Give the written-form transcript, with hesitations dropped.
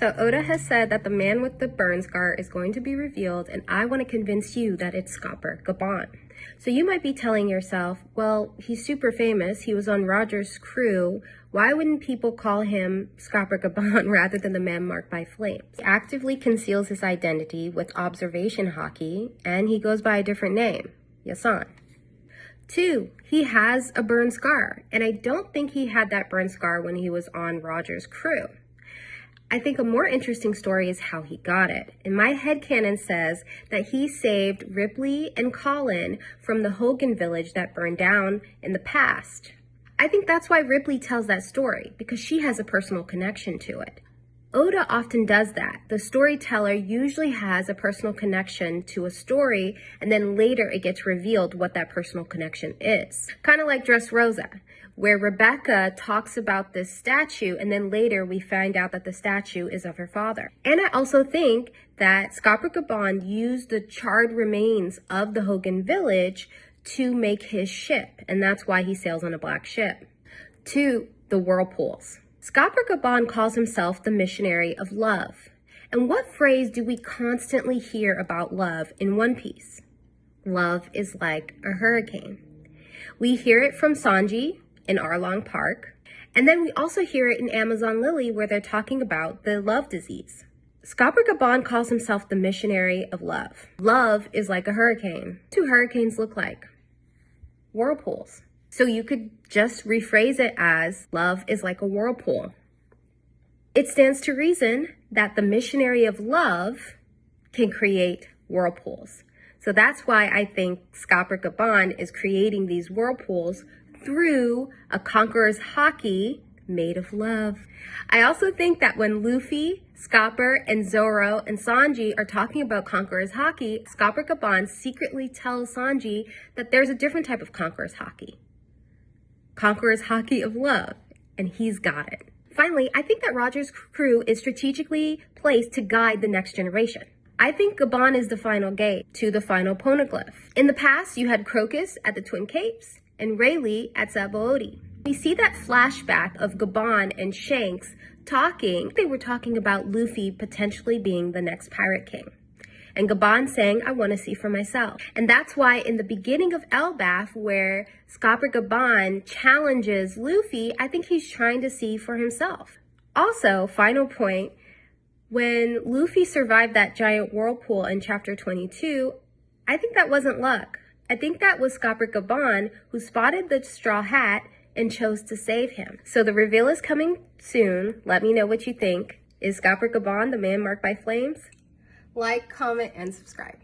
So Oda has said that the man with the burn scar is going to be revealed, and I want to convince you that it's Scopper Gabon. So you might be telling yourself, well, he's super famous. He was on Roger's crew. Why wouldn't people call him Scopper Gabon rather than the man marked by flames? He actively conceals his identity with observation hockey, and he goes by a different name, Yasan. 2, he has a burn scar, and I don't think he had that burn scar when he was on Roger's crew. I think a more interesting story is how he got it. And my headcanon says that he saved Ripley and Colin from the Hogan village that burned down in the past. I think that's why Ripley tells that story, because she has a personal connection to it. Oda often does that. The storyteller usually has a personal connection to a story, and then later it gets revealed what that personal connection is. Kind of like Dressrosa, where Rebecca talks about this statue, and then later we find out that the statue is of her father. And I also think that Scopper Gabon used the charred remains of the Hogan village to make his ship, and that's why he sails on a black ship. 2, the whirlpools. Scopper Gabon calls himself the missionary of love. And what phrase do we constantly hear about love in One Piece? Love is like a hurricane. We hear it from Sanji in Arlong Park, and then we also hear it in Amazon Lily where they're talking about the love disease. Scopper Gabon calls himself the missionary of love. Love is like a hurricane. What do hurricanes look like? Whirlpools. So you could just rephrase it as love is like a whirlpool. It stands to reason that the missionary of love can create whirlpools. So that's why I think Scopper Gabon is creating these whirlpools through a conqueror's haki made of love. I also think that when Luffy, Scopper, and Zoro and Sanji are talking about conqueror's haki, Scopper Gabon secretly tells Sanji that there's a different type of conqueror's haki. Conqueror's haki of love, and he's got it. Finally, I think that Roger's crew is strategically placed to guide the next generation. I think Gabon is the final gate to the final poneglyph. In the past, you had Crocus at the Twin Capes and Rayleigh at Sabaody. We see that flashback of Gabon and Shanks talking. They were talking about Luffy potentially being the next Pirate King. And Gabon saying, I want to see for myself. And that's why in the beginning of Elbaf, where Scopper Gabon challenges Luffy, I think he's trying to see for himself. Also, final point, when Luffy survived that giant whirlpool in chapter 22, I think that wasn't luck. I think that was Scopper Gabon who spotted the straw hat and chose to save him. So the reveal is coming soon. Let me know what you think. Is Scopper Gabon the man marked by flames? Like, comment, and subscribe.